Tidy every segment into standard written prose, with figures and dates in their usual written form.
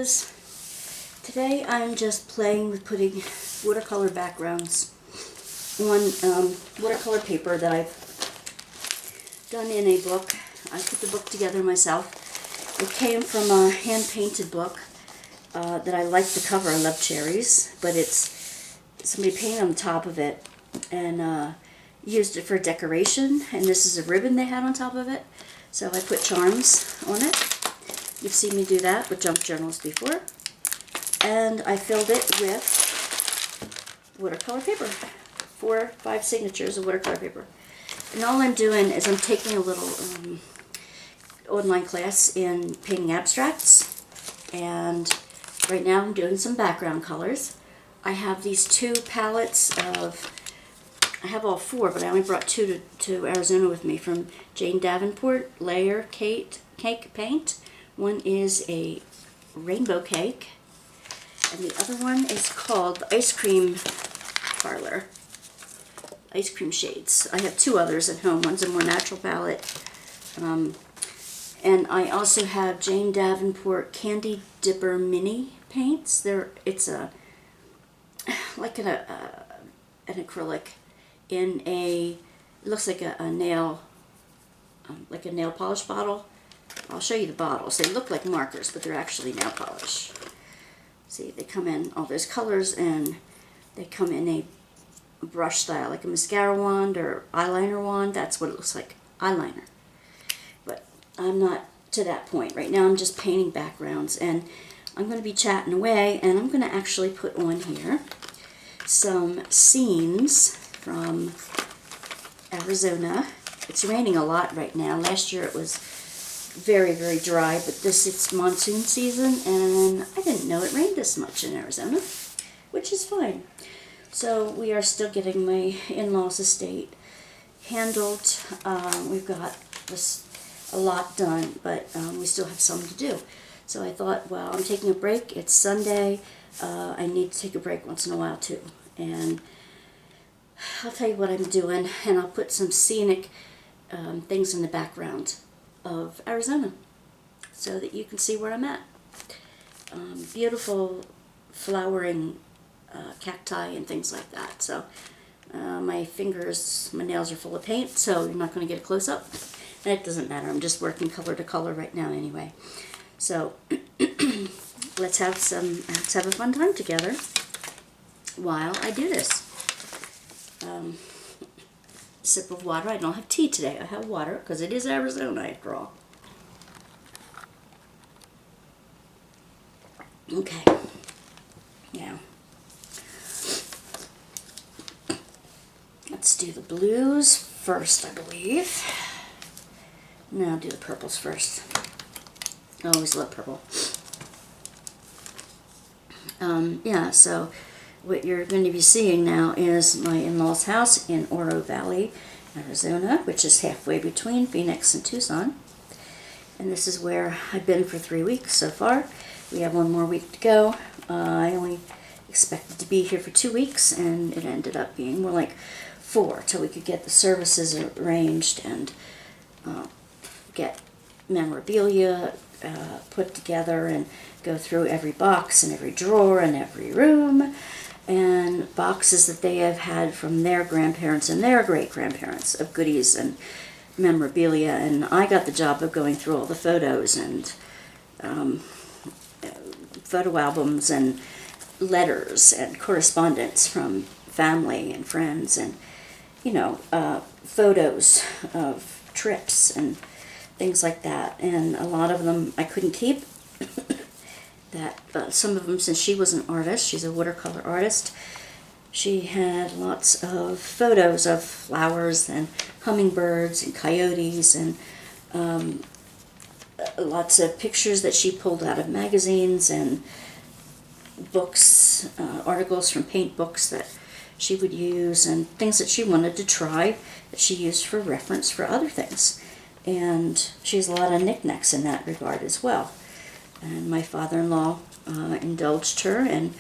guys. Today I'm just playing with putting watercolor backgrounds on watercolor paper that I've done in a book. I put the book together myself. It came from a hand-painted book that I like the cover. I love cherries, but it's somebody painted on the top of it and used it for decoration, and this is a ribbon they had on top of it. So I put charms on it. You've seen me do that with junk journals before. And I filled it with watercolor paper. 4 or 5 signatures of watercolor paper. And all I'm doing is I'm taking a little online class in painting abstracts. And right now I'm doing some background colors. I have these 2 palettes of, I have all 4, but I only brought 2 to Arizona with me, from Jane Davenport Layer Cake Paint. One is a rainbow cake, and the other one is called Ice Cream Parlor. Ice Cream Shades. I have 2 others at home. One's a more natural palette. And I also have Jane Davenport Candy Dipper Mini Paints. It's like an acrylic in a, it looks like a nail, like a nail polish bottle. I'll show you the bottles. They look like markers, but they're actually nail polish. See, they come in all those colors, and they come in a brush style, like a mascara wand or eyeliner wand. That's what it looks like, eyeliner. But I'm not to that point. Right now I'm just painting backgrounds, and I'm going to be chatting away, and I'm going to actually put on here some scenes from Arizona. It's raining a lot right now. Last year it was very, very dry, but it's monsoon season, and I didn't know it rained this much in Arizona, which is fine. So we are still getting my in-laws' estate handled. We've got a lot done, but we still have some to do. So I thought, well, I'm taking a break. It's Sunday. I need to take a break once in a while too. And I'll tell you what I'm doing, and I'll put some scenic things in the background of Arizona so that you can see where I'm at. Beautiful flowering cacti and things like that. So my nails are full of paint, so you're not going to get a close-up. And it doesn't matter. I'm just working color to color right now anyway. So let's have a fun time together while I do this. Sip of water. I don't have tea today. I have water because it is Arizona after all. Okay. Now, let's do the blues first, I believe. No, I'll do the purples first. I always love purple. Yeah, so what you're going to be seeing now is my in-laws' house in Oro Valley, Arizona, which is halfway between Phoenix and Tucson. And this is where I've been for 3 weeks so far. We have 1 more week to go. I only expected to be here for 2 weeks, and it ended up being more like 4 till we could get the services arranged and get memorabilia put together and go through every box and every drawer and every room, and boxes that they have had from their grandparents and their great-grandparents of goodies and memorabilia. And I got the job of going through all the photos and photo albums and letters and correspondence from family and friends, and photos of trips and things like that. And a lot of them I couldn't keep. Some of them, since she was an artist, she's a watercolor artist, she had lots of photos of flowers and hummingbirds and coyotes, and lots of pictures that she pulled out of magazines and books, articles from paint books that she would use, and things that she wanted to try that she used for reference for other things. And she has a lot of knickknacks in that regard as well. And my father-in-law indulged her, and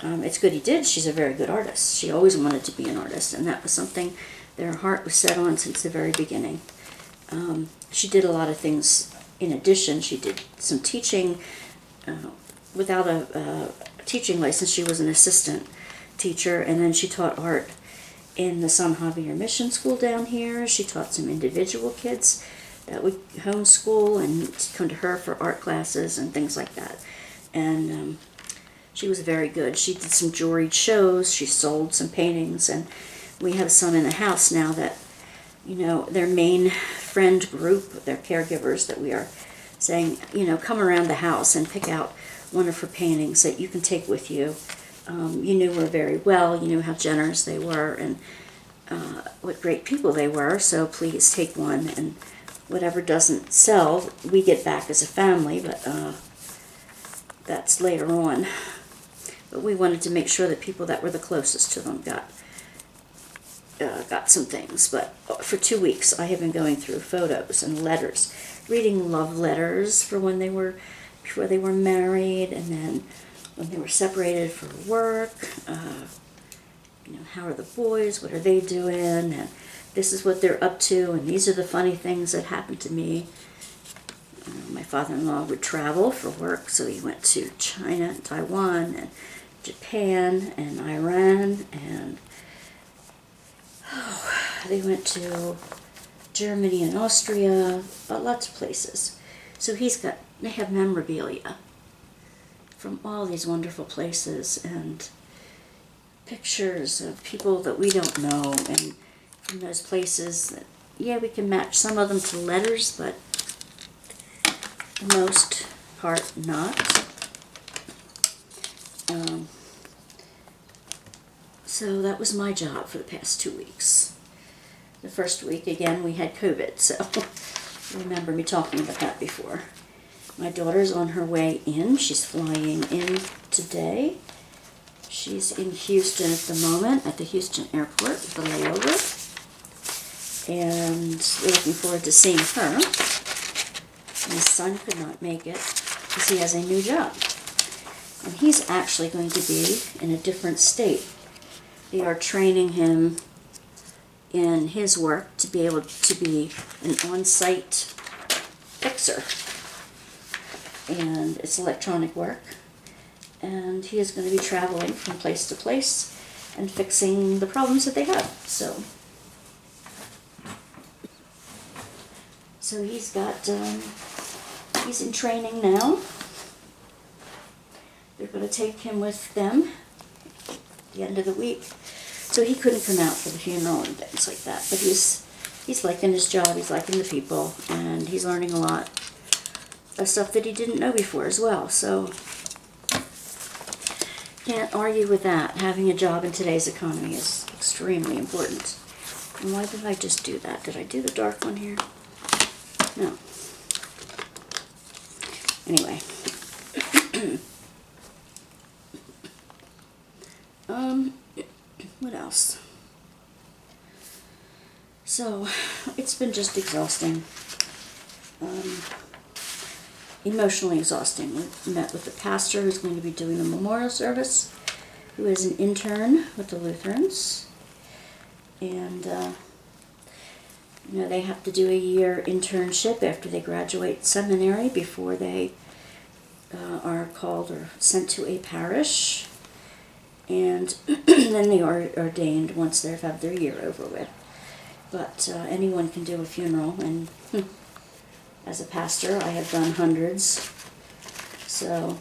it's good he did. She's a very good artist. She always wanted to be an artist, and that was something their heart was set on since the very beginning. She did a lot of things in addition. She did some teaching, without a teaching license. She was an assistant teacher, and then she taught art in the San Javier Mission School down here. She taught some individual kids that would homeschool and come to her for art classes and things like that. And she was very good. She did some jewelry shows. She sold some paintings, and we have some in the house now that, you know, their main friend group, their caregivers, that we are saying, you know, come around the house and pick out one of her paintings that you can take with you. You knew her very well. You knew how generous they were and what great people they were. So please take one, and whatever doesn't sell, we get back as a family, but that's later on. But we wanted to make sure that people that were the closest to them got some things. But for 2 weeks, I have been going through photos and letters, reading love letters for when they were, before they were married, and then when they were separated for work. You know, how are the boys? What are they doing? And this is what they're up to, and these are the funny things that happened to me. My father-in-law would travel for work, so he went to China and Taiwan and Japan and Iran, and they went to Germany and Austria, lots of places. So they have memorabilia from all these wonderful places and pictures of people that we don't know, and from those places that, yeah, we can match some of them to letters, but for the most part not. So that was my job for the past 2 weeks. The first week, again, we had COVID, so remember me talking about that before. My daughter's on her way in. She's flying in today. She's in Houston at the moment, at the Houston airport with a layover. And we're looking forward to seeing her. My son could not make it because he has a new job. And he's actually going to be in a different state. They are training him in his work to be able to be an on-site fixer. And it's electronic work. And he is going to be traveling from place to place and fixing the problems that they have. So he's got, he's in training now. They're going to take him with them at the end of the week. So he couldn't come out for the funeral and things like that. But he's liking his job, he's liking the people, and he's learning a lot of stuff that he didn't know before as well. So can't argue with that. Having a job in today's economy is extremely important. And why did I just do that? Did I do the dark one here? No. Anyway. What else? So, it's been just exhausting. Emotionally exhausting. We met with the pastor who's going to be doing the memorial service, who is an intern with the Lutherans. And, you know, they have to do a year internship after they graduate seminary before they are called or sent to a parish. And then they are ordained once they've had their year over with. But anyone can do a funeral, and as a pastor, I have done hundreds. So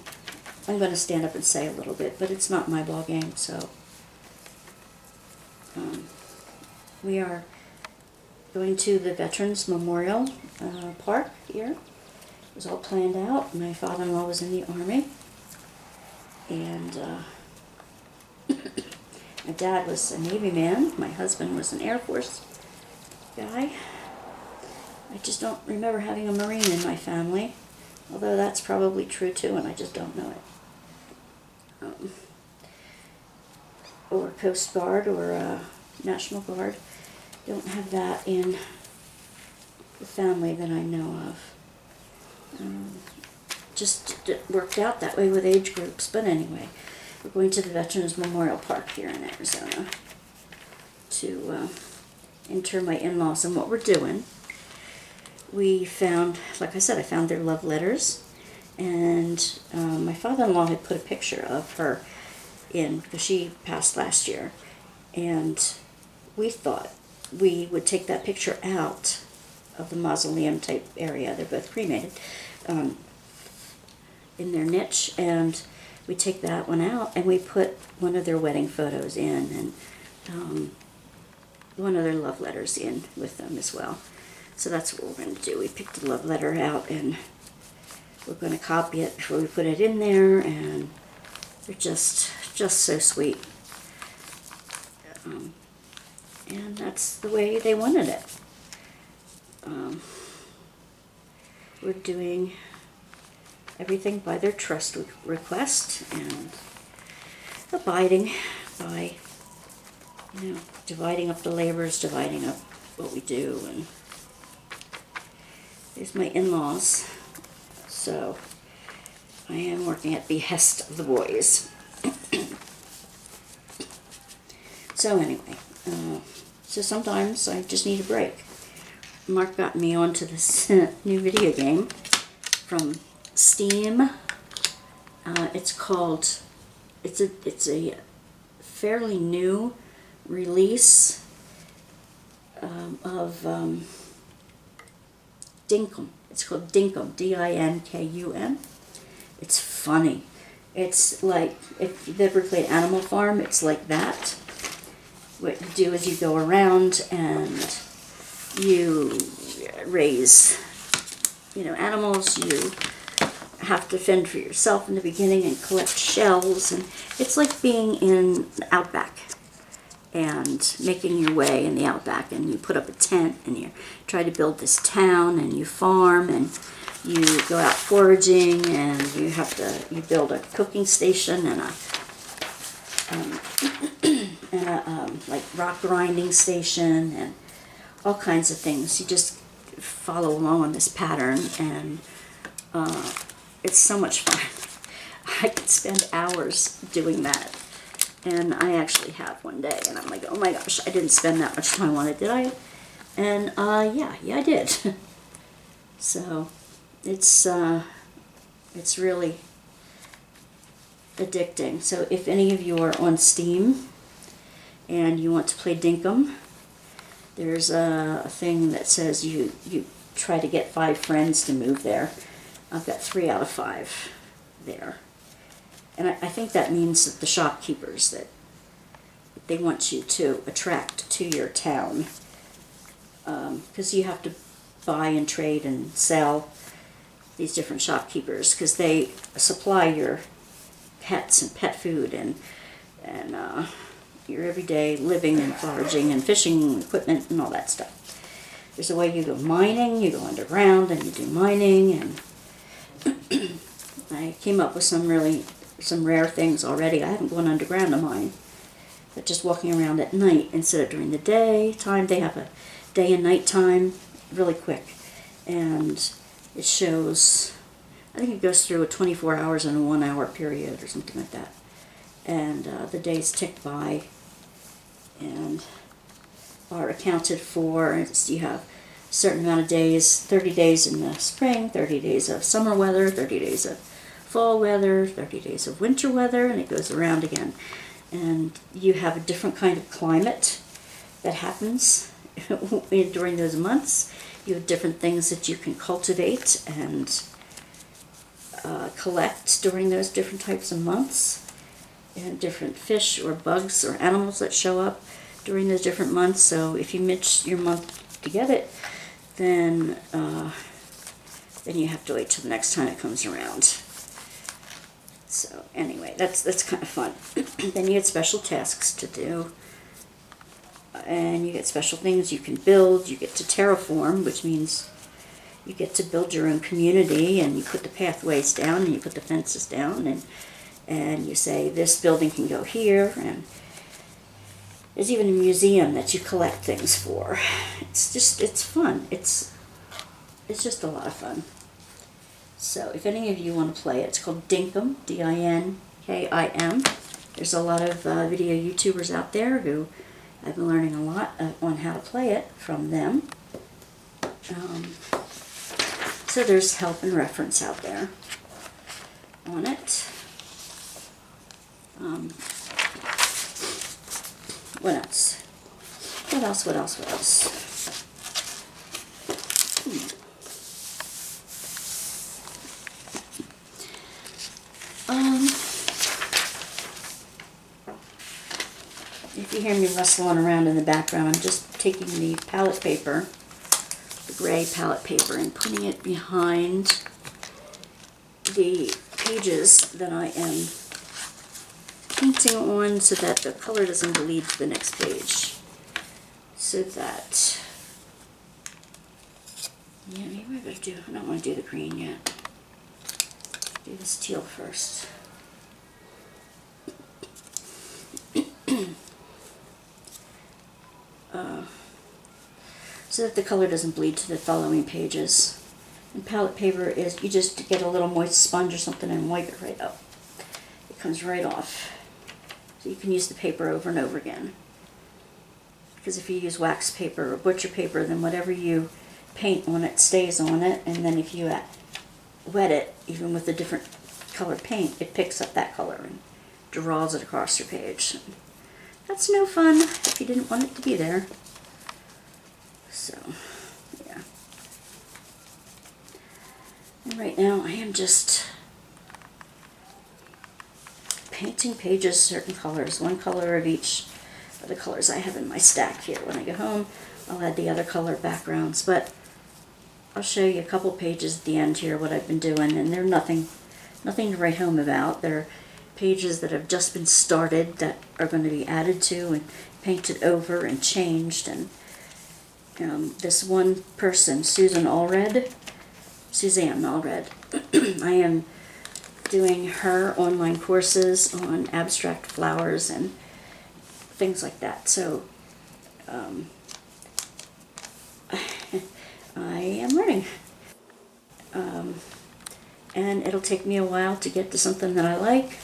I'm going to stand up and say a little bit, but it's not my ball game. So we are going to the Veterans Memorial Park here. It was all planned out. My father-in-law was in the Army, and my dad was a Navy man. My husband was an Air Force guy. I just don't remember having a Marine in my family, although that's probably true too, and I just don't know it. Or Coast Guard or National Guard. Don't have that in the family that I know of. Just it worked out that way with age groups, but anyway. We're going to the Veterans Memorial Park here in Arizona to inter my in-laws. And what we're doing, we found, like I said, I found their love letters, And my father-in-law had put a picture of her in, because she passed last year, and we thought we would take that picture out of the mausoleum type area. They're both cremated in their niche, and we take that one out and we put one of their wedding photos in, and one of their love letters in with them as well. So that's what we're going to do. We picked the love letter out and we're going to copy it before we put it in there, and they're just so sweet. And that's the way they wanted it. We're doing everything by their trust request and abiding by, dividing up the labors, dividing up what we do. And there's my in-laws. So I am working at behest of the boys. So anyway, so sometimes I just need a break. Mark got me onto this new video game from Steam. It's a fairly new release of Dinkum. It's called Dinkum, D-I-N-K-U-M. It's funny. It's like, if you've ever played Animal Farm, it's like that. What you do is you go around and you raise, animals. You have to fend for yourself in the beginning and collect shells, and it's like being in the outback and making your way in the outback, and you put up a tent and you try to build this town, and you farm, and you go out foraging, and you build a cooking station and a like rock grinding station and all kinds of things. You just follow along on this pattern, and it's so much fun. I could spend hours doing that, and I actually have one day, and I'm like, oh my gosh, I didn't spend that much time on it, did I? And yeah, I did. So it's really addicting. So if any of you are on Steam and you want to play Dinkum, there's a thing that says you try to get 5 friends to move there. I've got 3 out of 5 there. And I think that means that the shopkeepers, that they want you to attract to your town. Because you have to buy and trade and sell these different shopkeepers, because they supply your pets and pet food and your everyday living and foraging and fishing equipment and all that stuff. There's a way you go mining. You go underground and you do mining, and I came up with some rare things already. I haven't gone underground to mine, but just walking around at night instead of during the day time. They have a day and night time, really quick, and it shows, I think it goes through a 24 hours in a 1 hour period or something like that. And the days tick by and are accounted for. You have a certain amount of days, 30 days in the spring, 30 days of summer weather, 30 days of fall weather, 30 days of winter weather, and it goes around again. And you have a different kind of climate that happens during those months. You have different things that you can cultivate and collect during those different types of months, and different fish or bugs or animals that show up during those different months. So if you miss your month to get it, then you have to wait till the next time it comes around. So anyway, that's kind of fun. Then you get special tasks to do, and you get special things you can build. You get to terraform, which means you get to build your own community, and you put the pathways down and you put the fences down, and you say this building can go here, and there's even a museum that you collect things for. It's fun. It's just a lot of fun. So if any of you want to play it, it's called Dinkum, D-I-N-K-I-M. There's a lot of video YouTubers out there who I've been learning a lot on how to play it from them. So there's help and reference out there. on it. What else? What else? What else? What else? If you hear me rustling around in the background, I'm just taking the palette paper, the gray palette paper, and putting it behind the pages that I am painting on so that the color doesn't bleed to the next page. So that, yeah, maybe I better do, I don't want to do the green yet. Do this teal first. So that the color doesn't bleed to the following pages. And palette paper is, you just get a little moist sponge or something and wipe it right up. It comes right off. So you can use the paper over and over again. Because if you use wax paper or butcher paper, then whatever you paint on it stays on it, and then if you wet it, even with a different color paint, it picks up that color and draws it across your page. That's no fun if you didn't want it to be there. So, yeah. And right now I am just painting pages certain colors, one color of each of the colors I have in my stack here. When I go home, I'll add the other color backgrounds, but I'll show you a couple pages at the end here what I've been doing, and they're nothing to write home about. They're pages that have just been started that are going to be added to and painted over and changed. And this one person, Suzanne Allred, I am doing her online courses on abstract flowers and things like that. So I am learning. And it'll take me a while to get to something that I like.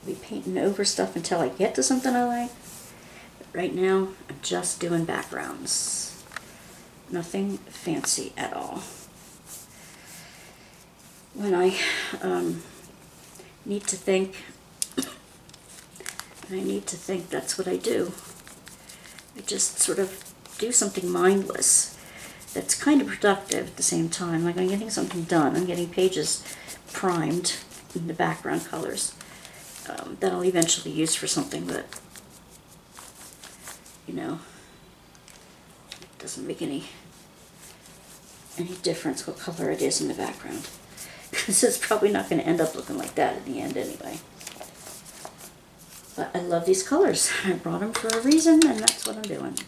I'll be painting over stuff until I get to something I like. But right now, I'm just doing backgrounds. Nothing fancy at all. When I need to think, that's what I do. I just sort of do something mindless that's kind of productive at the same time. Like I'm getting something done. I'm getting pages primed in the background colors that I'll eventually use for something, but you know, it doesn't make any difference what color it is in the background. Because it's probably not going to end up looking like that at the end anyway. But I love these colors. I brought them for a reason, and that's what I'm doing.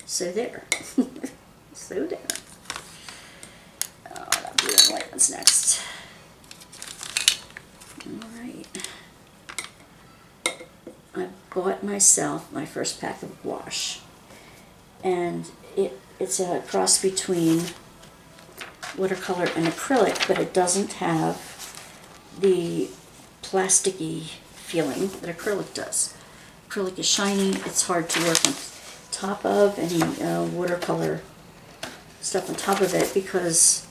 So there. So there. Oh, I'll do the white ones next. Alright. I bought myself my first pack of gouache. And it's a cross between watercolor and acrylic, but it doesn't have the plasticky feeling that acrylic does. Acrylic is shiny, it's hard to work on top of any watercolor stuff on top of it because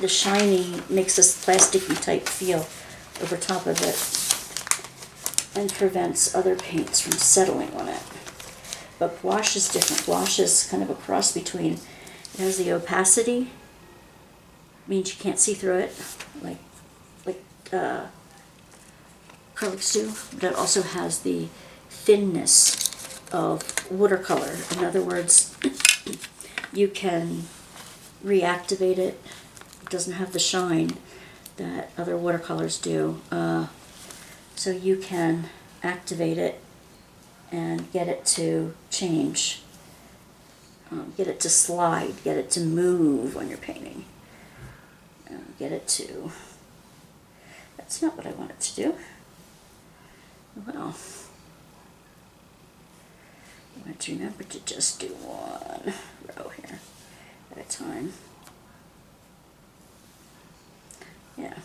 the shiny makes this plasticky type feel over top of it and prevents other paints from settling on it. But gouache is different. Gouache is kind of a cross between, it has the opacity, means you can't see through it, like acrylics do, but it also has the thinness of watercolor. In other words, you can reactivate it. It doesn't have the shine that other watercolors do. So you can activate it and get it to change, get it to slide, get it to move when you're painting, get it to, that's not what I want it to do. Well, I want to remember to just do one row here at a time. Yeah.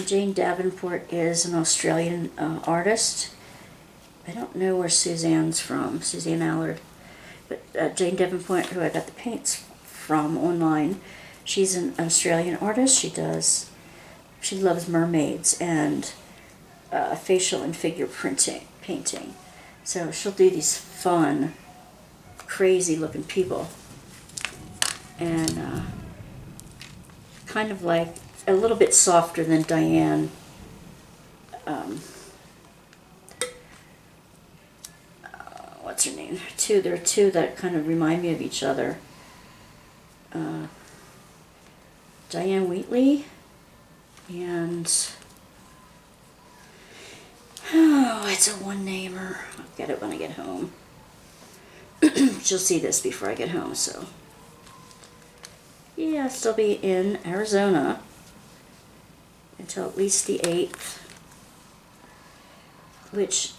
Jane Davenport is an Australian artist. I don't know where Suzanne's from, Suzanne Allard. But Jane Davenport, who I got the paints from online, she's an Australian artist. She loves mermaids and facial and figure painting. So she'll do these fun, crazy looking people. And kind of like a little bit softer than Diane. What's her name? There are two that kind of remind me of each other. Diane Wheatley and it's a one-namer. I'll get it when I get home. She'll see this before I get home, so yeah, I'll still be in Arizona until at least the 8th, which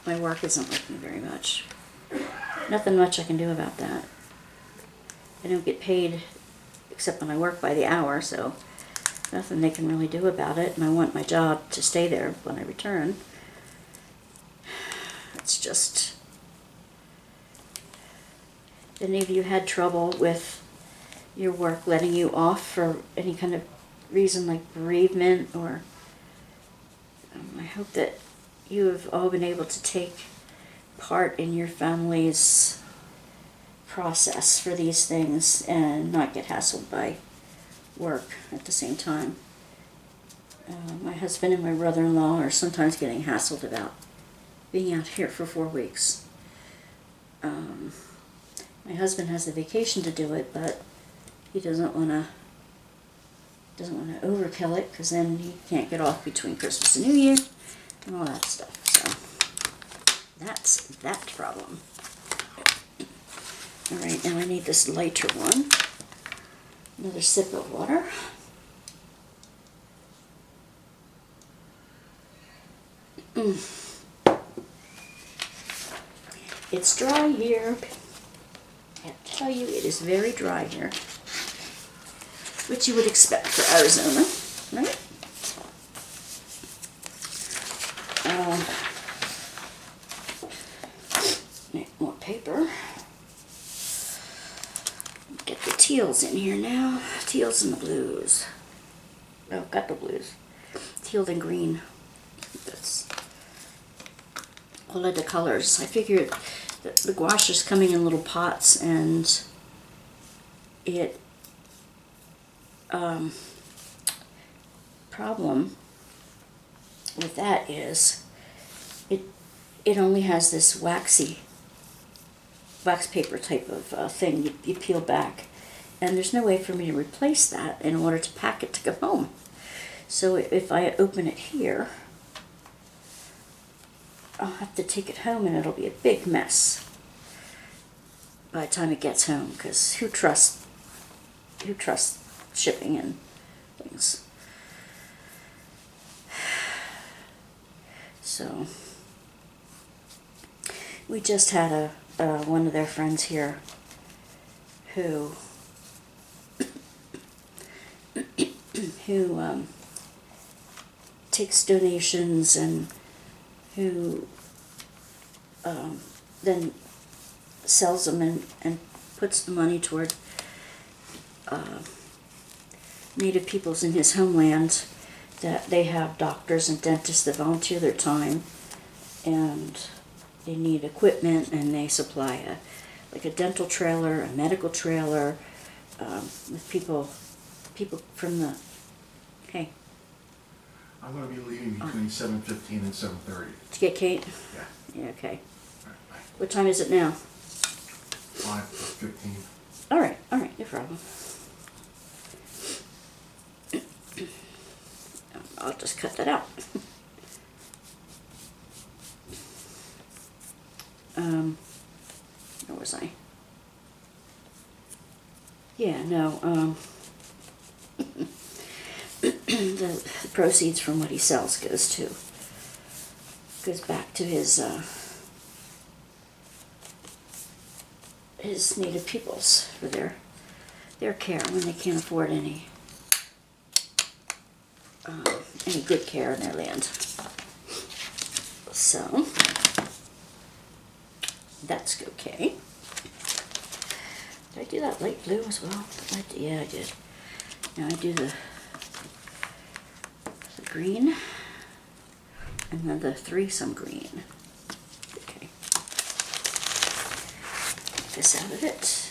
my work isn't liking very much. Nothing much I can do about that. I don't get paid except when I work by the hour, so nothing they can really do about it, and I want my job to stay there when I return. It's just... Any of you had trouble with your work letting you off for any kind of reason like bereavement, or I hope that you have all been able to take part in your family's process for these things and not get hassled by work at the same time. My husband and my brother-in-law are sometimes getting hassled about being out here for 4 weeks. My husband has the vacation to do it, but he doesn't want to overkill it, because then he can't get off between Christmas and New Year and all that stuff. So that's that problem. All right, now I need this lighter one. Another sip of water. It's dry here. I tell you, it is very dry here, which you would expect for Arizona, right? Need more paper. Get the teals in here now. Teals and the blues. Oh, got the blues. Teal and green. That's all of the colors. I figured that the gouache is coming in little pots, and it problem with that is it only has this wax paper type of thing you peel back, and there's no way for me to replace that in order to pack it to go home. So if I open it here, I'll have to take it home, and it'll be a big mess by the time it gets home, because who trusts shipping and things. So we just had one of their friends here who takes donations, and who then sells them and puts the money toward Native peoples in his homeland, that they have doctors and dentists that volunteer their time, and they need equipment, and they supply a dental trailer, a medical trailer, with people from the, hey. I'm going to be leaving between 7:15 and 7:30. To get Kate? Yeah. Yeah, okay. All right, bye. What time is it now? 5:15. All right, no problem. I'll just cut that out. Where was I? Yeah, no, the proceeds from what he sells goes back to his Native peoples for their care when they can't afford any any good care in their land. So that's okay. Did I do that light blue as well? Yeah, I did. Now I do the green and then the threesome green. Okay. Get this out of it.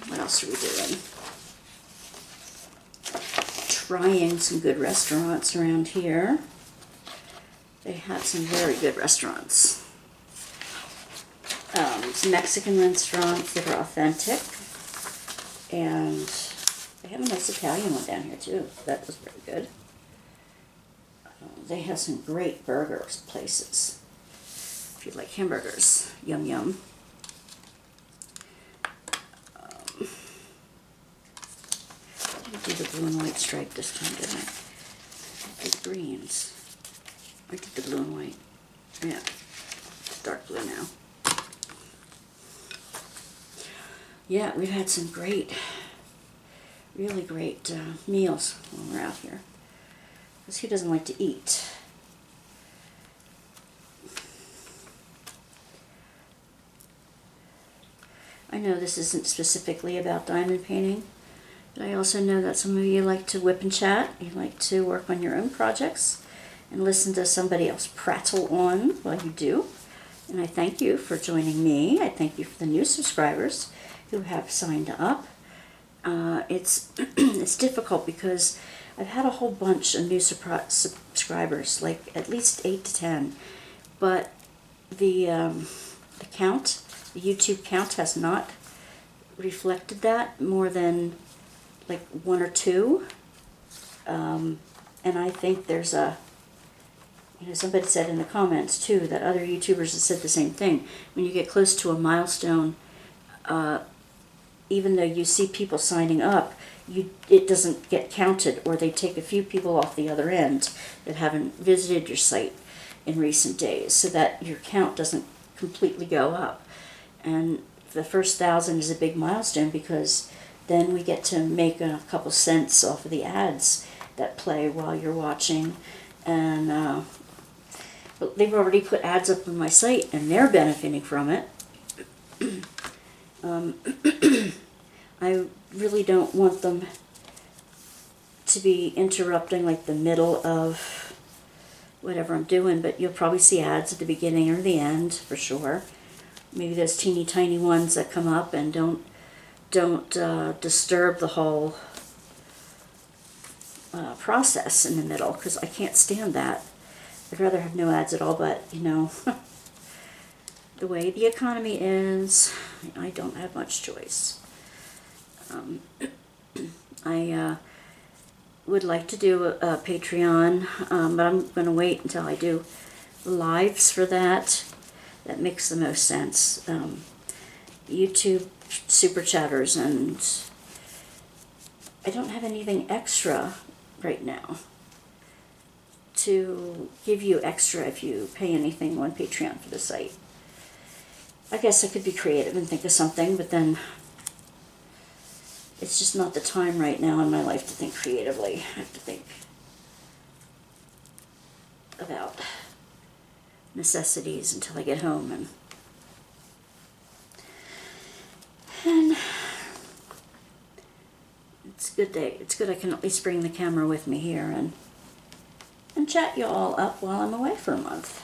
What else are we doing? Trying some good restaurants around here. They have some very good restaurants. Some Mexican restaurants that are authentic, and they have a nice Italian one down here too. That was very good. They have some great burgers places. If you like hamburgers, yum yum. I didn't do the blue and white stripe this time, did I? I did greens. I did the blue and white. Yeah, dark blue now. Yeah, we've had some great, really great meals when we're out here. Because who doesn't like to eat? I know this isn't specifically about diamond painting, but I also know that some of you like to whip and chat. You like to work on your own projects and listen to somebody else prattle on while you do. And I thank you for joining me. I thank you for the new subscribers who have signed up. It's it's difficult because I've had a whole bunch of new subscribers, like at least 8 to 10, but the count, the YouTube count, has not reflected that more than like 1 or 2, and I think there's a, you know, somebody said in the comments too that other YouTubers have said the same thing. When you get close to a milestone, even though you see people signing up, it doesn't get counted, or they take a few people off the other end that haven't visited your site in recent days, so that your count doesn't completely go up. And the first 1,000 is a big milestone because then we get to make a couple cents off of the ads that play while you're watching. And they've already put ads up on my site and they're benefiting from it. I really don't want them to be interrupting like the middle of whatever I'm doing, but you'll probably see ads at the beginning or the end for sure. Maybe those teeny tiny ones that come up and don't disturb the whole process in the middle, because I can't stand that. I'd rather have no ads at all, but you know, the way the economy is, I don't have much choice. I would like to do a Patreon, but I'm going to wait until I do lives for that. That makes the most sense. YouTube super chatters, and I don't have anything extra right now to give you extra if you pay anything on Patreon for the site. I guess I could be creative and think of something, but then it's just not the time right now in my life to think creatively. I have to think about necessities until I get home, and it's a good day. It's good I can at least bring the camera with me here and chat you all up while I'm away for a month.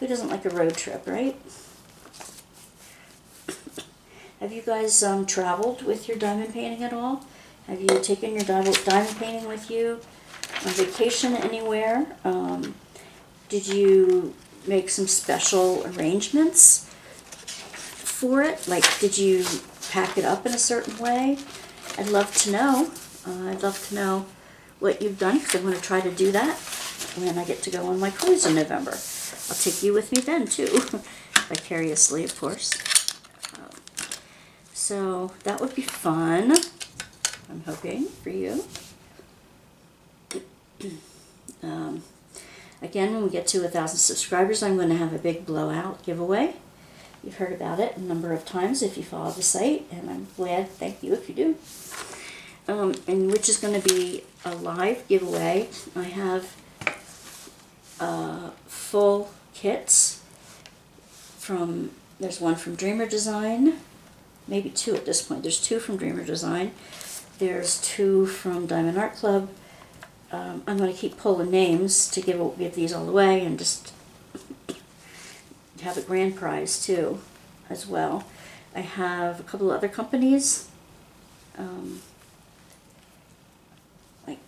Who doesn't like a road trip, right? Have you guys traveled with your diamond painting at all? Have you taken your diamond painting with you on vacation anywhere? Did you make some special arrangements for it? Like, did you pack it up in a certain way? I'd love to know. I'd love to know what you've done, because I want to try to do that when I get to go on my cruise in November. I'll take you with me then, too. Vicariously, of course. So that would be fun, I'm hoping, for you. Again, when we get to 1,000 subscribers, I'm going to have a big blowout giveaway. You've heard about it a number of times if you follow the site, and I'm glad, thank you if you do. And which is going to be a live giveaway. I have full kits there's one from Dreamer Design, maybe two at this point. There's two from Dreamer Design. There's two from Diamond Art Club. I'm going to keep pulling names to give these all away and just have a grand prize too, as well. I have a couple of other companies, like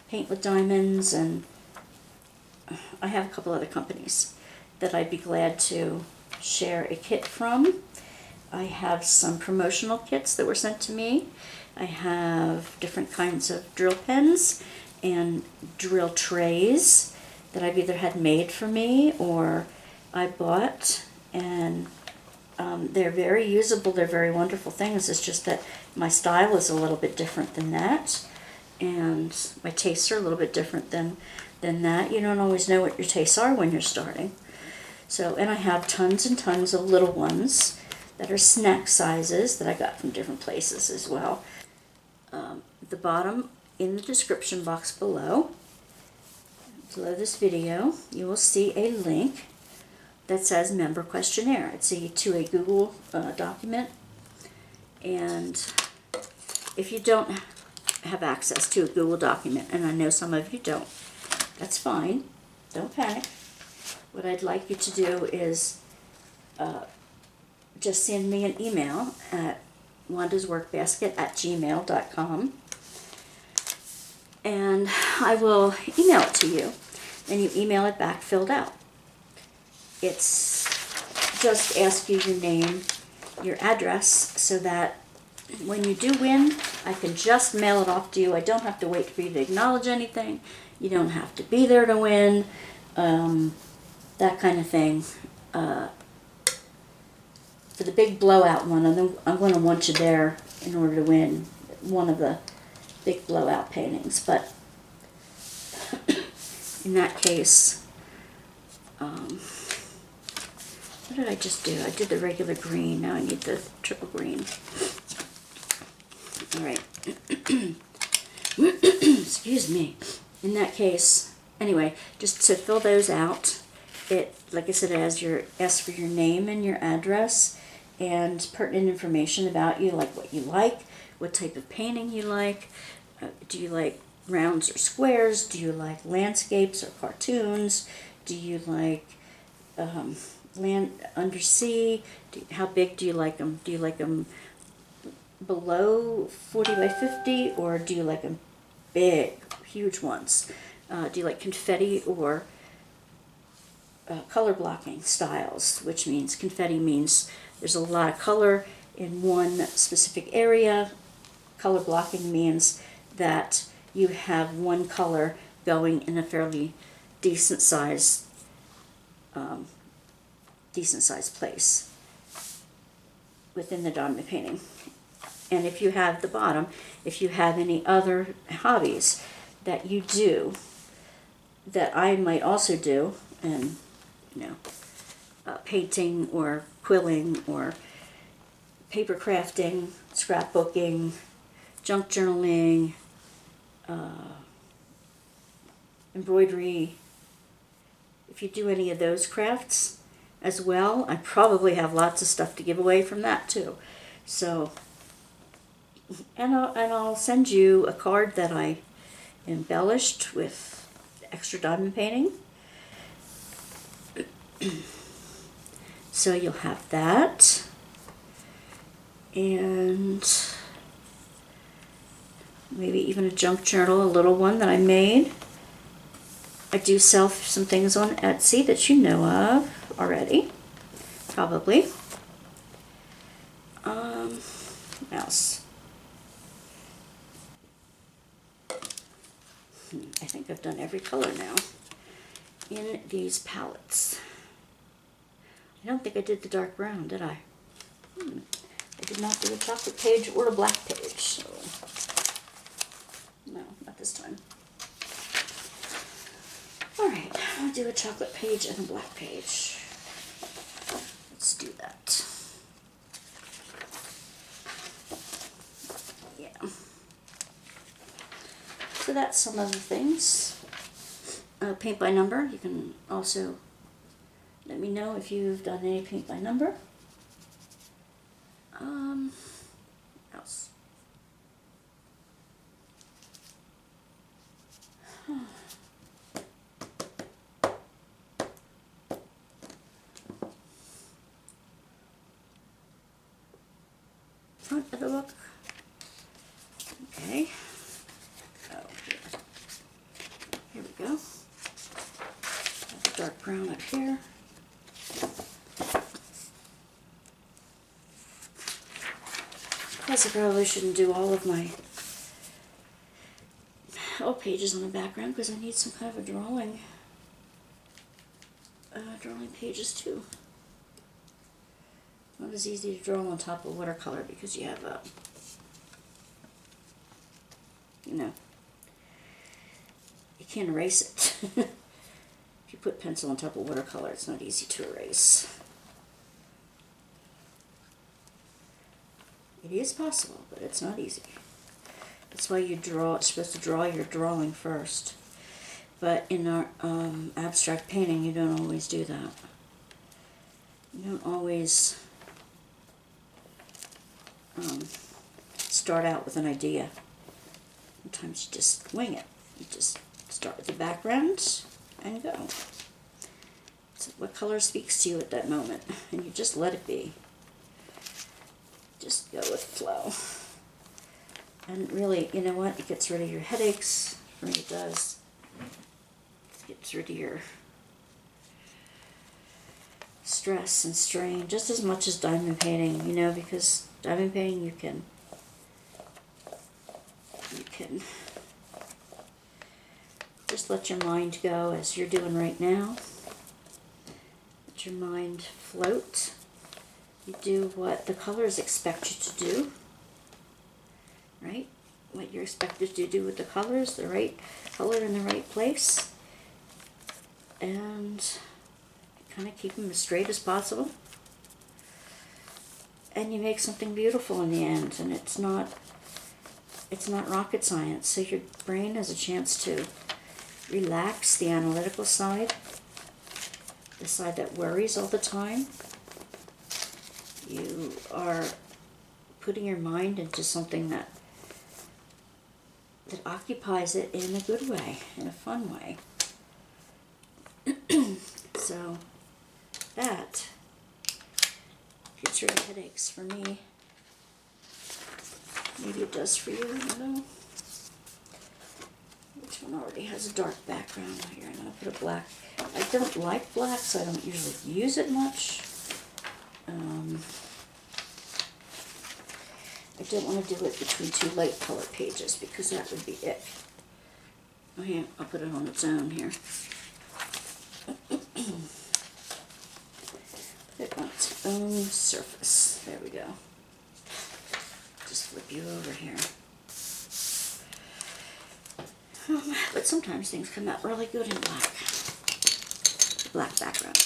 Paint with Diamonds, and I have a couple other companies that I'd be glad to share a kit from. I have some promotional kits that were sent to me. I have different kinds of drill pens and drill trays that I've either had made for me or I bought, and they're very usable, they're very wonderful things. It's just that my style is a little bit different than that, and my tastes are a little bit different than that. You don't always know what your tastes are when you're starting. So, and I have tons and tons of little ones that are snack sizes that I got from different places as well. The bottom in the description box below this video, you will see a link that says member questionnaire. It's to a Google document, and if you don't have access to a Google document, and I know some of you don't, that's fine, don't panic. What I'd like you to do is just send me an email at Wandasworkbasket@gmail.com, and I will email it to you, and you email it back filled out. It's just ask you your name, your address, so that when you do win, I can just mail it off to you. I don't have to wait for you to acknowledge anything. You don't have to be there to win, that kind of thing. For the big blowout one, I'm going to want you there in order to win one of the big blowout paintings. But in that case, what did I just do? I did the regular green. Now I need the triple green. All right. Excuse me. In that case, anyway, just to fill those out, it, like I said, it asks for your name and your address and pertinent information about you, like what you like, what type of painting you like. Do you like rounds or squares? Do you like landscapes or cartoons? Do you like land undersea? How big do you like them? Do you like them below 40 by 50, or do you like them big, huge ones? Do you like confetti or color blocking styles, which means confetti means there's a lot of color in one specific area. Color blocking means that you have one color going in a fairly decent size place within the diamond painting. And if you have the bottom, if you have any other hobbies that you do that I might also do, and painting or quilling or paper crafting, scrapbooking, junk journaling, embroidery. If you do any of those crafts as well, I probably have lots of stuff to give away from that too. So, and I'll send you a card that I embellished with extra diamond painting. So you'll have that, and maybe even a junk journal, a little one that I made. I do sell some things on Etsy that you know of already, probably. What else? I think I've done every color now in these palettes. I don't think I did the dark brown, did I? I did not do a chocolate page or a black page, so no, not this time. Alright, I'll do a chocolate page and a black page. So that's some of the things. Paint by number. You can also let me know if you've done any paint by number. What else? Front of the book. Okay. Oh, here we go. Have a dark brown up here. Plus, I probably shouldn't do all of my pages on the background because I need some kind of a drawing. Drawing pages too. Not as easy to draw on top of watercolor because you have you can't erase it. If you put pencil on top of watercolor, it's not easy to erase. It is possible, but it's not easy. That's why you're supposed to draw your drawing first. But in our abstract painting, you don't always do that. You don't always start out with an idea. Sometimes you just wing it. You just start with the background and go. So what color speaks to you at that moment? And you just let it be. Just go with flow. And really, you know what? It gets rid of your headaches. For me, it does. It gets rid of your stress and strain just as much as diamond painting, you know, because diamond painting you can just let your mind go as you're doing right now. Let your mind float. You do what the colors expect you to do, right? What you're expected to do with the colors, the right color in the right place, and kind of keep them as straight as possible. And you make something beautiful in the end, and it's not rocket science. So your brain has a chance to relax the analytical side, the side that worries all the time. You are putting your mind into something that occupies it in a good way, in a fun way. So that gets rid of headaches for me. Maybe it does for you, I don't know. Which one already has a dark background here? I'm going to put a black. I don't like black, so I don't usually use it much. I don't want to do it between two light color pages because that would be it. Oh yeah, I'll put it on its own here. Put it on its own surface. There we go. Just flip you over here. But sometimes things come out really good in black. Black background.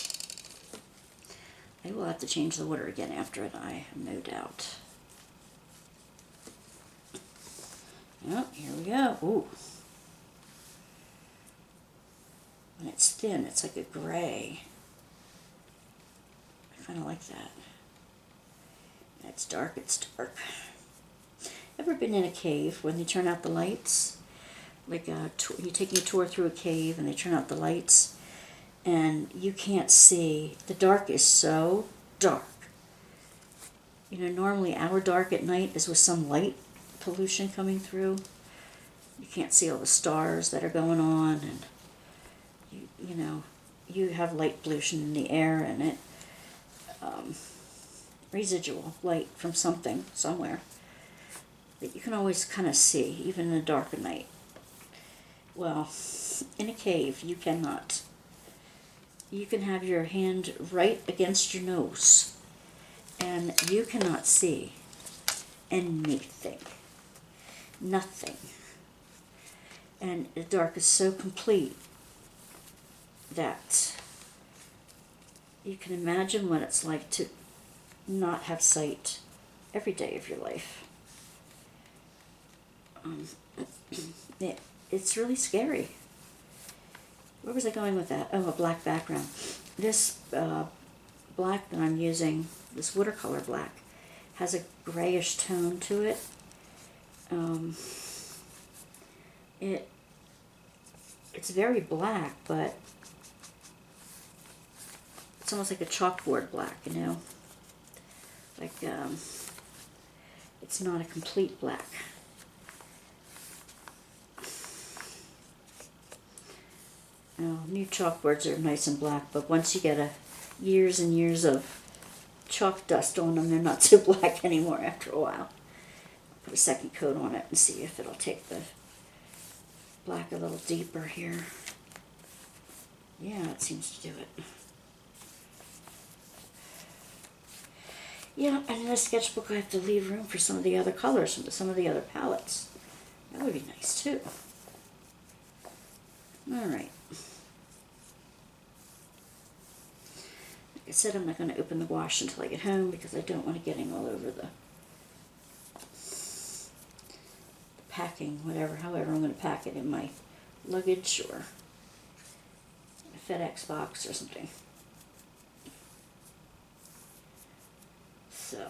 I will have to change the water again after it, I have no doubt. Oh, here we go. Ooh. When it's thin, it's like a gray. I kind of like that. When it's dark, it's dark. Ever been in a cave when they turn out the lights? Like you're taking a tour through a cave and they turn out the lights and you can't see. The dark is so dark. You know, normally our dark at night is with some light pollution coming through. You can't see all the stars that are going on, and you know, you have light pollution in the air and it residual light from something somewhere that you can always kind of see even in the dark of night. Well, in a cave you cannot. You can have your hand right against your nose and you cannot see anything. Nothing. And the dark is so complete that you can imagine what it's like to not have sight every day of your life. it's really scary. Where was I going with that? Oh, a black background. This black that I'm using, this watercolor black, has a grayish tone to it. It's very black, but it's almost like a chalkboard black, you know? Like, it's not a complete black. New chalkboards are nice and black, but once you get years and years of chalk dust on them, they're not so black anymore after a while. I'll put a second coat on it and see if it'll take the black a little deeper here. Yeah, it seems to do it. Yeah, and in a sketchbook I have to leave room for some of the other colors from some of the other palettes. That would be nice too. Alright. Like I said, I'm not going to open the wash until I get home because I don't want to get getting all over the packing, however I'm going to pack it in my luggage or a FedEx box or something. So,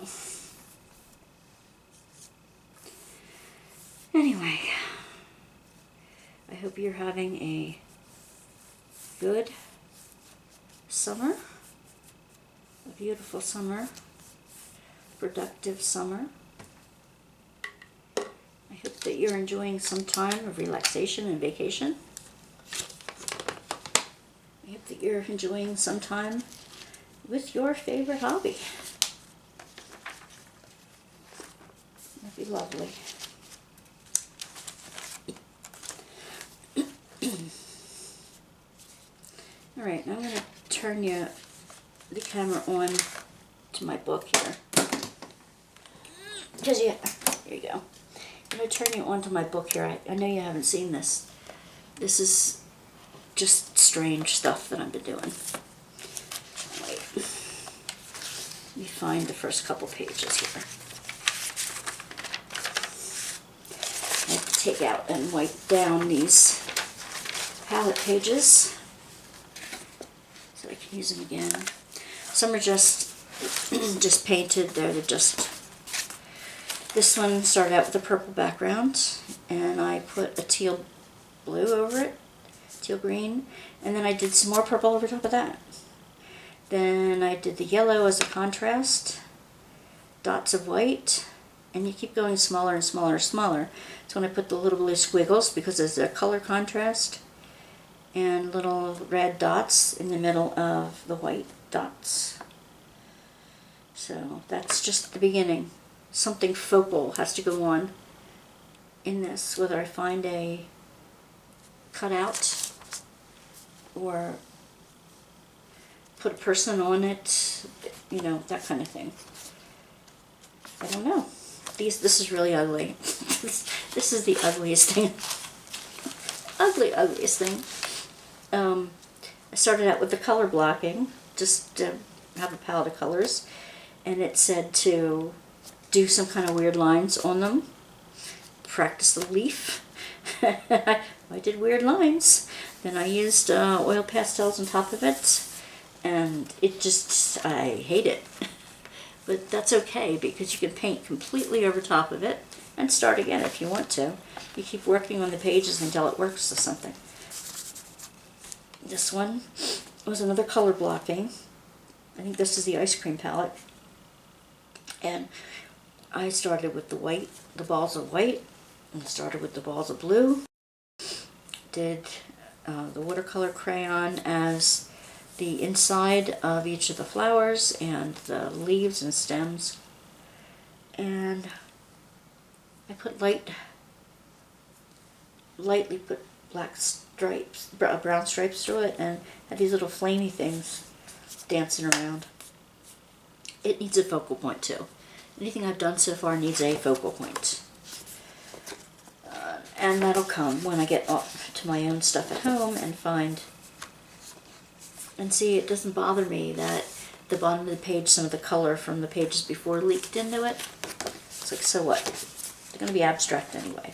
anyway, I hope you're having a good summer, a beautiful summer, productive summer. I hope that you're enjoying some time of relaxation and vacation. I hope that you're enjoying some time with your favorite hobby. That'd be lovely. Alright, now I'm going to turn the camera on to my book here. Because here you go. I'm going to turn you on to my book here. I know you haven't seen this. This is just strange stuff that I've been doing. Wait. Let me find the first couple pages here. I have to take out and wipe down these palette pages so I can use them again. Some are just painted. They're just. This one started out with a purple background, and I put a teal blue over it, teal green, and then I did some more purple over top of that. Then I did the yellow as a contrast, dots of white, and you keep going smaller and smaller and smaller. So when I put the little blue squiggles, because there's a color contrast, and little red dots in the middle of the white dots. So that's just the beginning. Something focal has to go on in this, whether I find a cutout or put a person on it, you know, that kind of thing. I don't know. This is really ugly. This is the ugliest thing. Ugliest thing. I started out with the color blocking, just to have a palette of colors, and it said to do some kind of weird lines on them, practice the leaf. I did weird lines. Then I used oil pastels on top of it, and it just, I hate it. But that's okay, because you can paint completely over top of it and start again if you want to. You keep working on the pages until it works or something. This one was another color blocking. I think this is the ice cream palette. And I started with the white, the balls of white, and started with the balls of blue. Did the watercolor crayon as the inside of each of the flowers and the leaves and stems. And I put lightly put black stripes, brown stripes through it, and had these little flamey things dancing around. It needs a focal point too. Anything I've done so far needs a focal point. And that'll come when I get off to my own stuff at home and find. And see, it doesn't bother me that the bottom of the page, some of the color from the pages before leaked into it. It's like, so what? They're going to be abstract anyway.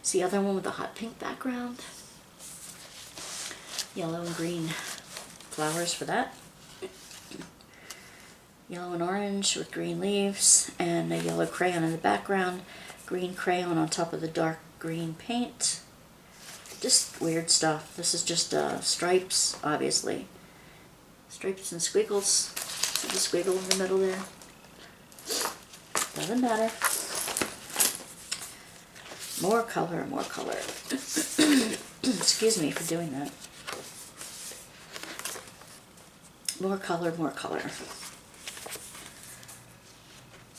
It's the other one with the hot pink background. Yellow and green flowers for that. Yellow and orange with green leaves, and a yellow crayon in the background, green crayon on top of the dark green paint. Just weird stuff. This is just stripes, obviously. Stripes and squiggles. See the squiggle in the middle there? Doesn't matter. More color, more color. Excuse me for doing that. More color, more color.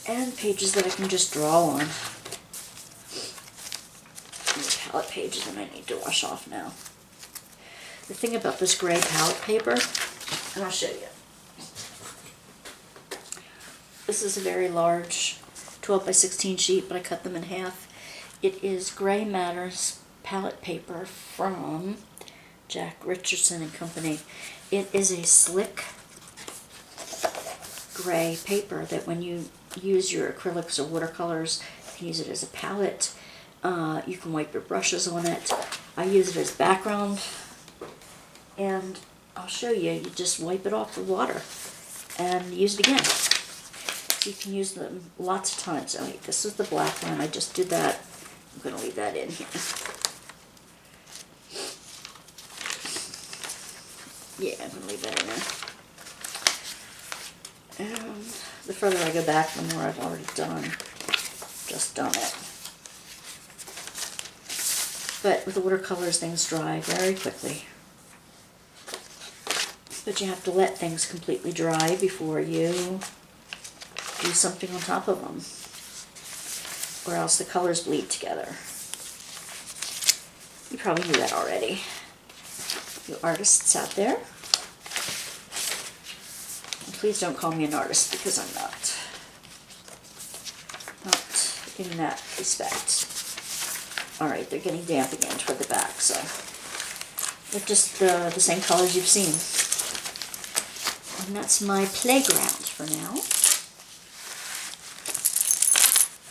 And pages that I can just draw on. And the palette pages that I need to wash off now. The thing about this gray palette paper, and I'll show you. This is a very large 12 by 16 sheet, but I cut them in half. It is Gray Matters palette paper from Jack Richardson and Company. It is a slick gray paper that when you use your acrylics or watercolors, you can use it as a palette. You can wipe your brushes on it. I use it as background, and I'll show you. You just wipe it off with water and use it again. You can use them lots of times. Oh, wait, this is the black one. I just did that. I'm going to leave that in here. Yeah, I'm going to leave that in there. And the further I go back, the more I've already done. Just done it. But with the watercolors, things dry very quickly. But you have to let things completely dry before you do something on top of them, or else the colors bleed together. You probably knew that already. You artists out there. And please don't call me an artist, because I'm not. Not in that respect. Alright, they're getting damp again toward the back, so they're just the same colors you've seen. And that's my playground for now.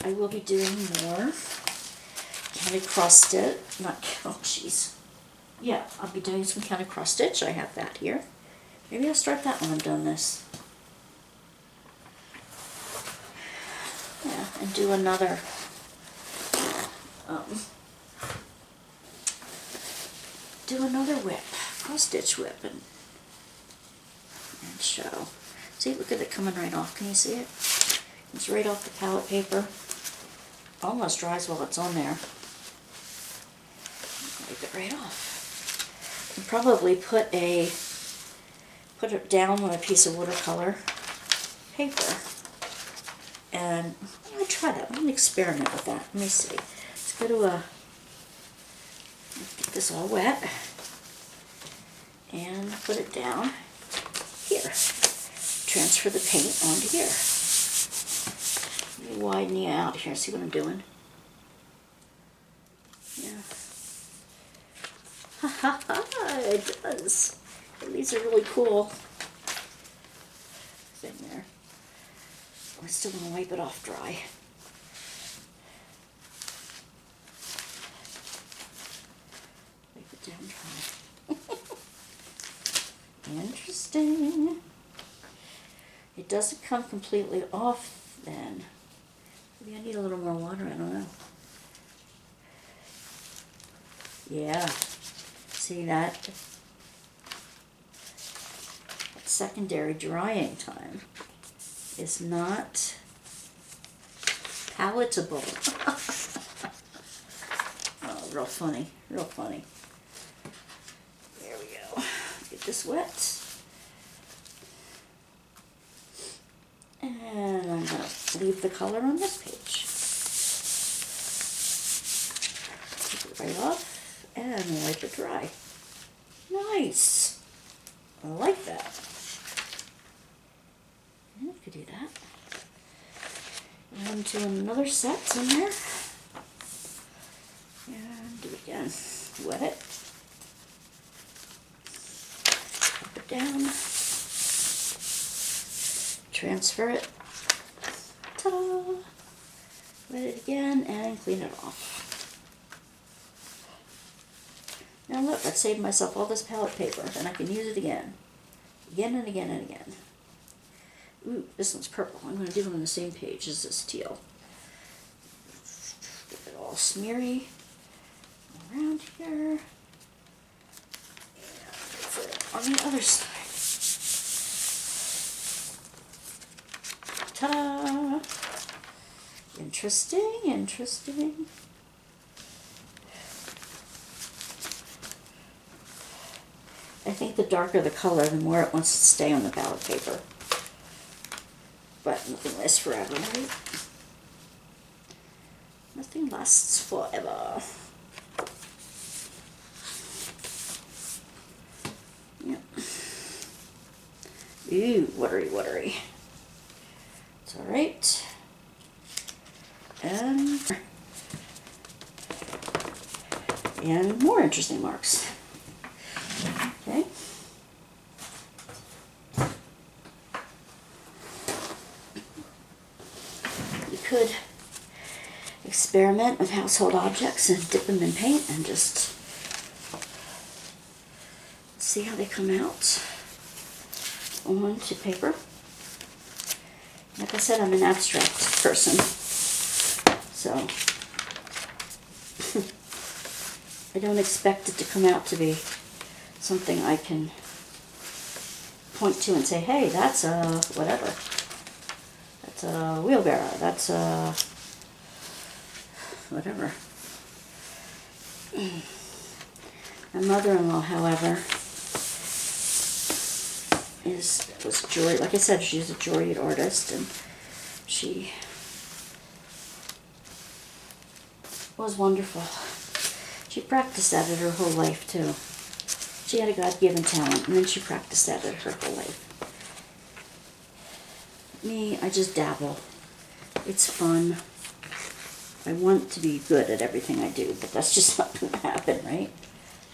I will be doing more counted cross stitch, oh jeez. Yeah, I'll be doing some counted cross stitch. I have that here. Maybe I'll start that when I'm done this. Yeah, and do another whip, cross stitch whip, and show. See, look at it coming right off. Can you see it? It's right off the palette paper. Almost dries while it's on there. Wipe it right off. And probably put it down on a piece of watercolor paper. And I'm gonna try that. I'm gonna experiment with that. Let me see. Let's go to get this all wet and put it down here. Transfer the paint onto here. Let me widen you out here. See what I'm doing? Yeah. Ha ha ha! It does. And these are really cool. It's in there. I still want to wipe it off dry. Wipe it down dry. Interesting. It doesn't come completely off then. Maybe I need a little more water, I don't know. Yeah. See that? That secondary drying time is not palatable. Oh, real funny, real funny. There we go. Get this wet. And I'm going to leave the color on this page. Take it right off and wipe it dry. Nice. I like that. Yeah, you could do that. And do another set in there. And do it again. Wet it. Put it down. Transfer it. Ta-da! Wet it again and clean it off. Now look, I've saved myself all this palette paper, and I can use it again. Again and again and again. Ooh, this one's purple. I'm going to do them on the same page as this teal. Get it all smeary around here. And on the other side. Ta-da! Interesting, interesting. I think the darker the color, the more it wants to stay on the palette paper. But nothing lasts forever, right? Nothing lasts forever. Yep. Ooh, watery, watery. It's alright. And more interesting marks. Okay. You could experiment with household objects and dip them in paint and just see how they come out onto paper. Like I said, I'm an abstract person, so I don't expect it to come out to be something I can point to and say, hey, that's a whatever. That's a wheelbarrow. That's a whatever. My mother-in-law, however, was jewelry. Like I said, she's a jewelry artist, and she was wonderful. She practiced at it her whole life too. She had a God-given talent, and then she practiced at it her whole life. Me, I just dabble. It's fun. I want to be good at everything I do, but that's just not going to happen, right?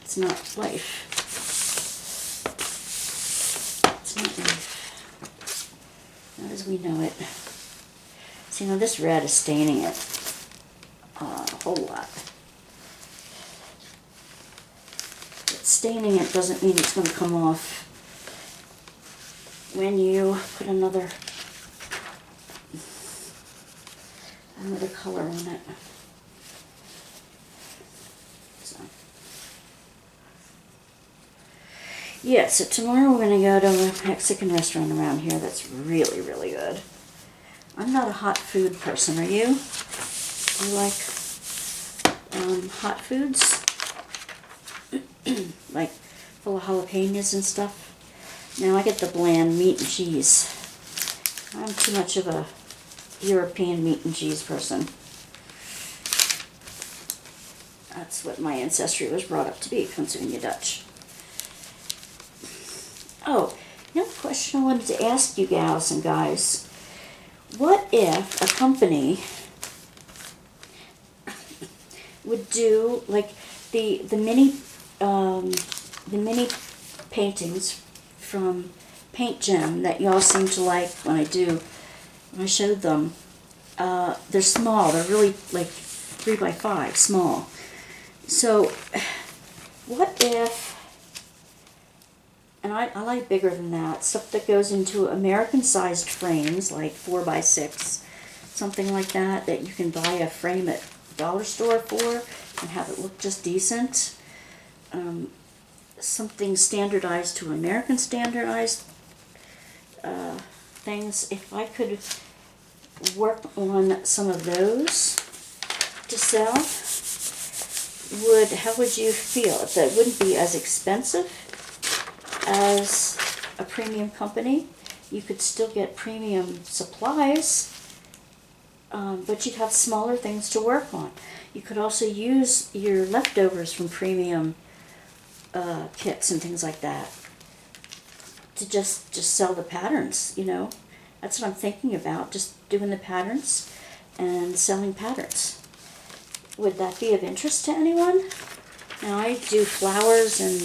It's not life. It's not life. Not as we know it. See, now this red is staining it a whole lot. But staining it doesn't mean it's going to come off when you put another color on it. So. Yeah, so tomorrow we're going to go to a Mexican restaurant around here that's really, really good. I'm not a hot food person, are you? You like hot foods? Like full of jalapenos and stuff? Now I get the bland meat and cheese. I'm too much of a European meat and cheese person. That's what my ancestry was brought up to be, Pennsylvania Dutch. Oh, another question I wanted to ask you gals and guys. What if a company would do like the mini paintings from Paint Gem that y'all seem to like when I showed them. They're small. They're really like 3x5, small. So, what if, and I like bigger than that, stuff that goes into American-sized frames, like 4x6, something like that you can buy a frame at dollar store for and have it look just decent. Something standardized to American standardized things. If I could work on some of those to sell, how would you feel? If that wouldn't be as expensive as a premium company, you could still get premium supplies, but you'd have smaller things to work on. You could also use your leftovers from premium kits and things like that to just sell the patterns, you know. That's what I'm thinking about, just doing the patterns and selling patterns. Would that be of interest to anyone? Now, I do flowers and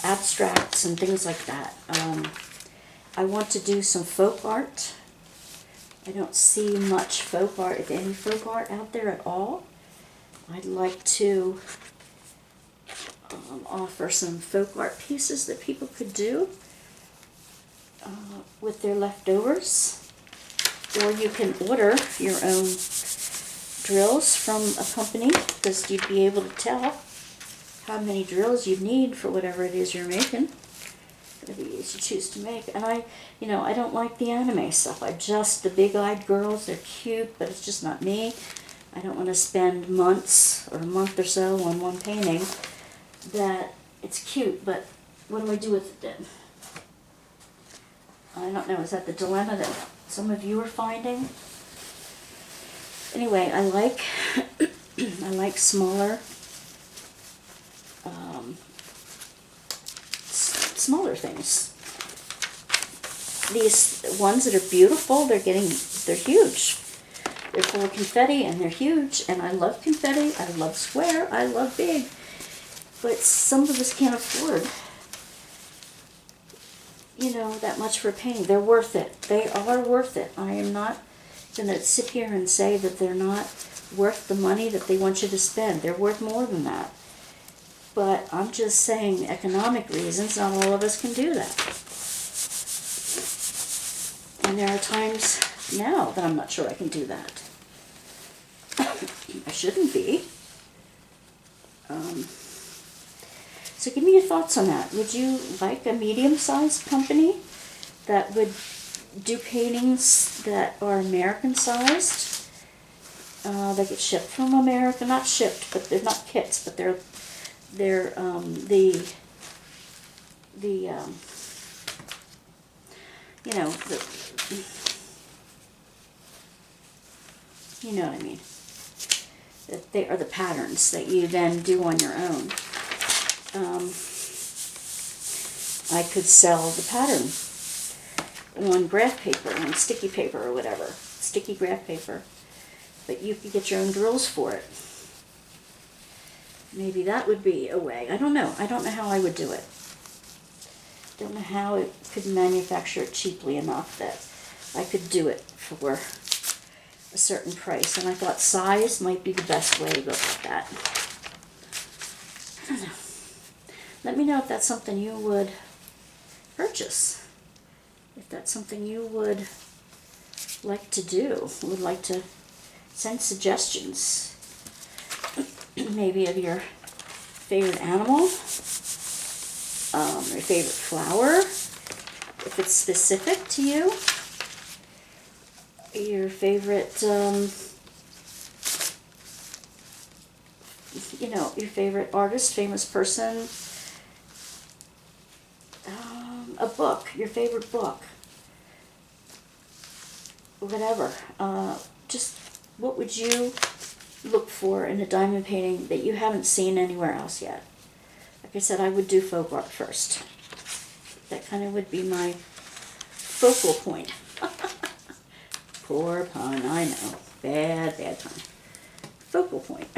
abstracts and things like that. I want to do some folk art. I don't see much folk art, if any folk art out there at all. I'd like to offer some folk art pieces that people could do with their leftovers. Or you can order your own drills from a company, because you'd be able to tell how many drills you need for whatever it is you're making, whatever it is you choose to make. And I don't like the anime stuff. The big-eyed girls, they're cute, but it's just not me. I don't want to spend months or a month or so on one painting that it's cute, but what do I do with it then? I don't know, is that the dilemma that some of you are finding? Anyway, I like smaller, smaller things. These ones that are beautiful, they're huge. They're full of confetti and they're huge, and I love confetti, I love square, I love big, but some of us can't afford, that much for a painting. They're worth it. They are worth it. I am not going to sit here and say that they're not worth the money that they want you to spend. They're worth more than that. But I'm just saying, economic reasons, not all of us can do that. And there are times now that I'm not sure I can do that. I shouldn't be. So give me your thoughts on that. Would you like a medium-sized company that would do paintings that are American-sized? They get shipped from America, not shipped, but they're not kits, but they're you know what I mean. That they are the patterns that you then do on your own. I could sell the pattern on graph paper, on sticky paper or whatever, sticky graph paper, but you could get your own drills for it. Maybe that would be a way. I don't know. I don't know how I would do it. Don't know how it could manufacture it cheaply enough that I could do it for a certain price. And I thought size might be the best way to go about that. I don't know. Let me know if that's something you would purchase. If that's something you would like to do. Would like to send suggestions. Maybe of your favorite animal. Your favorite flower. If it's specific to you. Your favorite, your favorite artist, famous person. A book, your favorite book. Whatever. Just what would you look for in a diamond painting that you haven't seen anywhere else yet? Like I said, I would do folk art first. That kind of would be my focal point. Poor pun, I know. Bad pun. Focal point.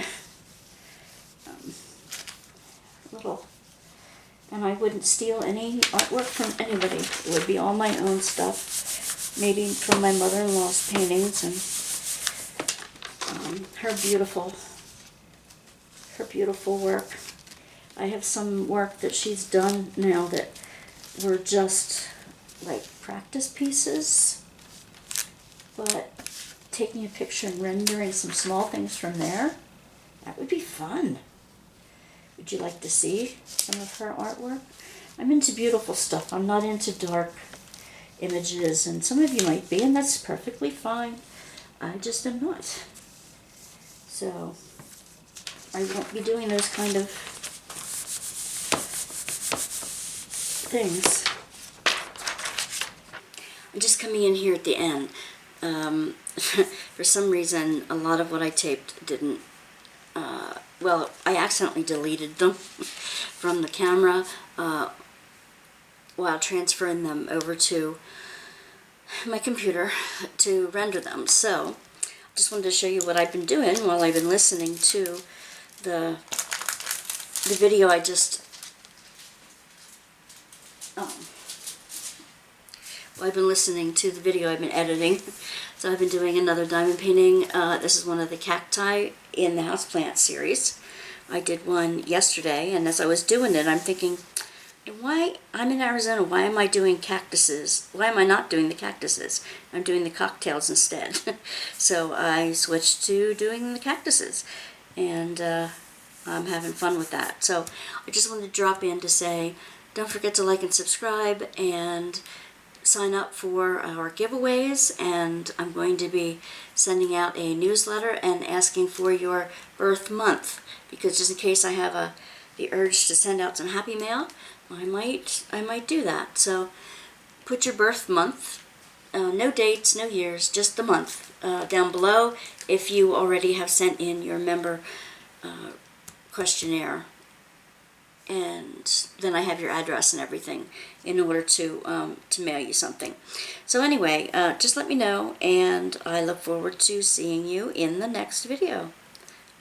And I wouldn't steal any artwork from anybody. It would be all my own stuff. Maybe from my mother-in-law's paintings and her beautiful work. I have some work that she's done now that were just like practice pieces. But taking a picture and rendering some small things from there, that would be fun. Would you like to see some of her artwork? I'm into beautiful stuff. I'm not into dark images, and some of you might be, and that's perfectly fine. I just am not. So, I won't be doing those kind of things. I'm just coming in here at the end. For some reason, a lot of what I taped didn't, well, I accidentally deleted them from the camera while transferring them over to my computer to render them. So, I just wanted to show you what I've been doing while I've been listening to the video I just, well, I've been listening to the video I've been editing. So I've been doing another diamond painting. This is one of the cacti in the houseplant series, I did one yesterday, and as I was doing it, I'm thinking, why, I'm in Arizona, why am I doing cactuses? Why am I not doing the cactuses? I'm doing the cocktails instead. So I switched to doing the cactuses, and I'm having fun with that. So I just wanted to drop in to say, don't forget to like and subscribe, and sign up for our giveaways, and I'm going to be sending out a newsletter and asking for your birth month, because just in case I have the urge to send out some happy mail, I might do that. So put your birth month, no dates, no years, just the month, down below if you already have sent in your member questionnaire, and then I have your address and everything in order to mail you something. So anyway, just let me know, and I look forward to seeing you in the next video.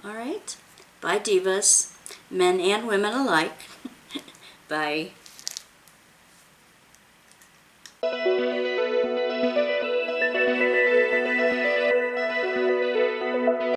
All right, bye divas, men and women alike. Bye.